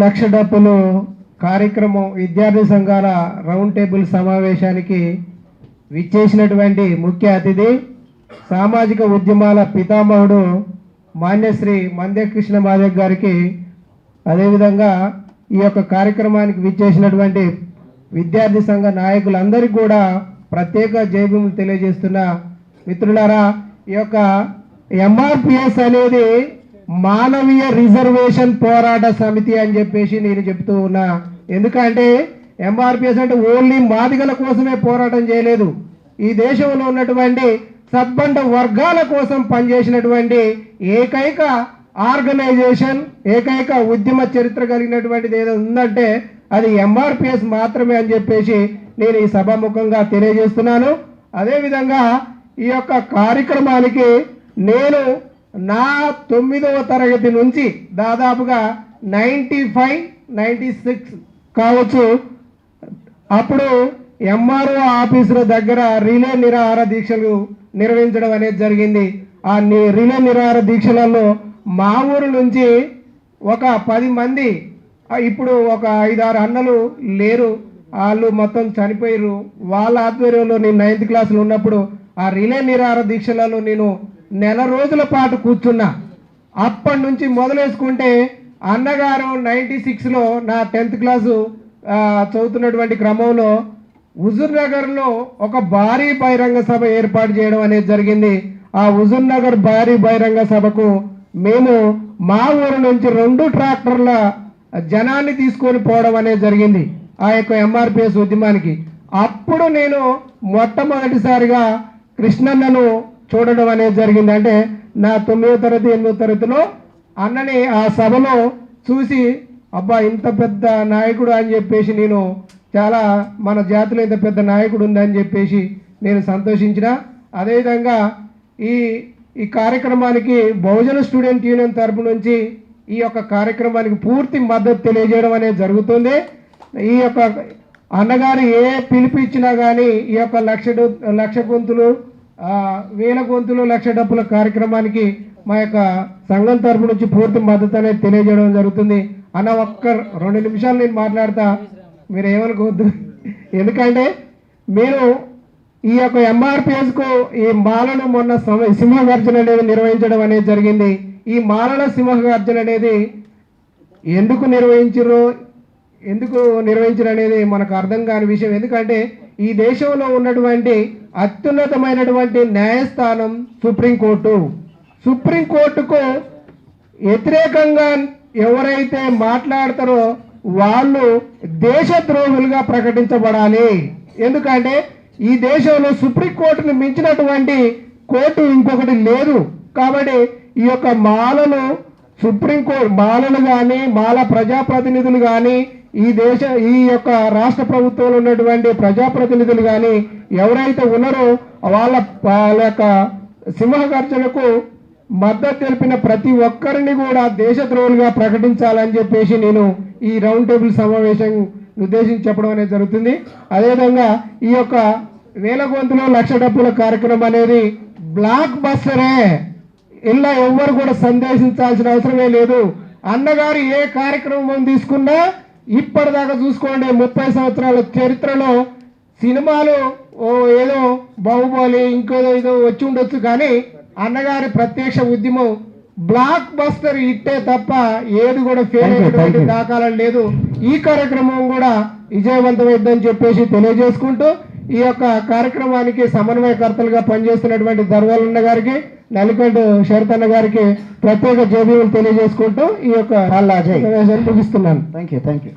లక్ష డబ్బులు కార్యక్రమం విద్యార్థి సంఘాల రౌండ్ టేబుల్ సమావేశానికి విచ్చేసినటువంటి ముఖ్య అతిథి సామాజిక ఉద్యమాల పితామహుడు మాన్యశ్రీ మందే కృష్ణ మాదేవ్ గారికి, అదేవిధంగా ఈ యొక్క కార్యక్రమానికి విచ్చేసినటువంటి విద్యార్థి సంఘ నాయకులందరికీ కూడా ప్రత్యేక జైభీములు తెలియజేస్తున్న మిత్రులారా, ఈ యొక్క ఎంఆర్పిఎస్ అనేది మానవీయ రిజర్వేషన్ పోరాట సమితి అని చెప్పేసి నేను చెప్తూ ఉన్నా. ఎందుకంటే ఎంఆర్పిఎస్ అంటే ఓన్లీ మాదిగల కోసమే పోరాటం చేయలేదు, ఈ దేశంలో ఉన్నటువంటి సబ్బండ వర్గాల కోసం పనిచేసినటువంటి ఏకైక ఆర్గనైజేషన్, ఏకైక ఉద్యమ చరిత్ర కలిగినటువంటిది ఏదో ఉందంటే అది ఎంఆర్పిఎస్ మాత్రమే అని చెప్పేసి నేను ఈ సభాముఖంగా తెలియజేస్తున్నాను. అదేవిధంగా ఈ యొక్క కార్యక్రమానికి నేను నా 9వ తరగతి నుంచి దాదాపుగా 95, 96 కావచ్చు, అప్పుడు ఎంఆర్ఓ ఆఫీసుల దగ్గర రిలే నిరాహార దీక్షలు నిర్వహించడం అనేది జరిగింది. ఆ రిలే నిరాహార దీక్షలలో మా ఊరు నుంచి ఒక 10 మంది, ఇప్పుడు ఒక 5-6 అన్నలు లేరు, వాళ్ళు మొత్తం చనిపోయారు. వాళ్ళ ఆధ్వర్యంలో నేను 9th క్లాసులో ఉన్నప్పుడు ఆ రిలే నిరాహార దీక్షలలో నేను నెల రోజుల పాటు కూర్చున్నా. అప్పటి నుంచి మొదలేసుకుంటే అన్నగారు 96లో నా 10th క్లాసు చదువుతున్నటువంటి క్రమంలో హుజూర్ నగర్లో ఒక భారీ బహిరంగ సభ ఏర్పాటు చేయడం అనేది జరిగింది. ఆ హుజూర్ నగర్ భారీ బహిరంగ సభకు మేము మా ఊరు నుంచి 2 ట్రాక్టర్ల జనాన్ని తీసుకొని పోవడం అనేది జరిగింది ఆ యొక్క ఎంఆర్పిఎస్ ఉద్యమానికి. అప్పుడు నేను మొట్టమొదటిసారిగా కృష్ణన్నను చూడడం అనేది జరిగింది. అంటే నా 9వ తరగతి 8వ తరగతిలో అన్నని ఆ సభలో చూసి, అబ్బా ఇంత పెద్ద నాయకుడు అని చెప్పేసి నేను చాలా, మన జాతిలో ఇంత పెద్ద నాయకుడు ఉందని చెప్పేసి నేను సంతోషించిన. అదేవిధంగా ఈ కార్యక్రమానికి బహుజన స్టూడెంట్ యూనియన్ తరపు నుంచి ఈ యొక్క కార్యక్రమానికి పూర్తి మద్దతు తెలియజేయడం అనేది జరుగుతుంది. ఈ యొక్క అన్నగారు ఏ పిలుపు ఇచ్చినా కానీ ఈ యొక్క లక్ష గొంతులు, 1000 గొంతులు, లక్ష డబ్బుల కార్యక్రమానికి మా యొక్క సంఘం తరపు నుంచి పూర్తి మద్దతు అనేది తెలియజేయడం జరుగుతుంది. అన్న ఒక్క 2 నిమిషాలు నేను మాట్లాడతా, మీరు ఏమనుకోవద్దు. ఎందుకంటే మీరు ఈ యొక్క ఎంఆర్పిఎస్కు ఈ మాలను మొన్న సింహగర్జన అనేది నిర్వహించడం అనేది జరిగింది. ఈ మాలల సింహగర్జన అనేది ఎందుకు నిర్వహించరు అనేది మనకు అర్థం కాని విషయం. ఎందుకంటే ఈ దేశంలో ఉన్నటువంటి అత్యున్నతమైనటువంటి న్యాయస్థానం సుప్రీంకోర్టు. సుప్రీంకోర్టుకు వ్యతిరేకంగా ఎవరైతే మాట్లాడతారో వాళ్ళు దేశద్రోహులుగా ప్రకటించబడాలి. ఎందుకంటే ఈ దేశంలో సుప్రీంకోర్టును మించినటువంటి కోర్టు ఇంకొకటి లేదు. కాబట్టి ఈ యొక్క మాలలు సుప్రీంకోర్టు, మాలలు కానీ మాల ప్రజాప్రతినిధులు కానీ ఈ యొక్క రాష్ట్ర ప్రభుత్వంలో ఉన్నటువంటి ప్రజాప్రతినిధులు కానీ ఎవరైతే ఉన్నారో వాళ్ళ యొక్క సింహగర్జనకు మద్దతు తెలిపిన ప్రతి ఒక్కరిని కూడా దేశద్రోహులుగా ప్రకటించాలని చెప్పేసి నేను ఈ రౌండ్ టేబుల్ సమావేశం ఉద్దేశించి చెప్పడం అనేది జరుగుతుంది. అదేవిధంగా ఈ యొక్క 1000 గొంతులు, లక్ష డబ్బుల కార్యక్రమం అనేది బ్లాక్ బస్టరే. ఇలా ఎవ్వరు కూడా సందేశించాల్సిన అవసరమే లేదు. అన్నగారు ఏ కార్యక్రమం తీసుకున్నా ఇప్పటిదాకా చూసుకోండి, 30 సంవత్సరాల చరిత్రలో సినిమాలు ఏదో బాహుబలి ఇంకేదో వచ్చి ఉండొచ్చు, కానీ అన్నగారి ప్రత్యక్ష ఉద్యమం బ్లాక్ బస్టర్ ఇట్టే తప్ప ఏది కూడా ఫెయిల్ అయినటువంటి దాఖలాలు లేదు. ఈ కార్యక్రమం కూడా విజయవంతమైందని చెప్పేసి తెలియజేసుకుంటూ ఈ యొక్క కార్యక్రమానికి సమన్వయకర్తలుగా పనిచేస్తున్నటువంటి దర్వాలన్న గారికి, నలికంటి శరతన్న గారికి ప్రత్యేక జైభీములు తెలియజేసుకుంటూ ఈ యొక్క ముగిస్తున్నాను. Thank you.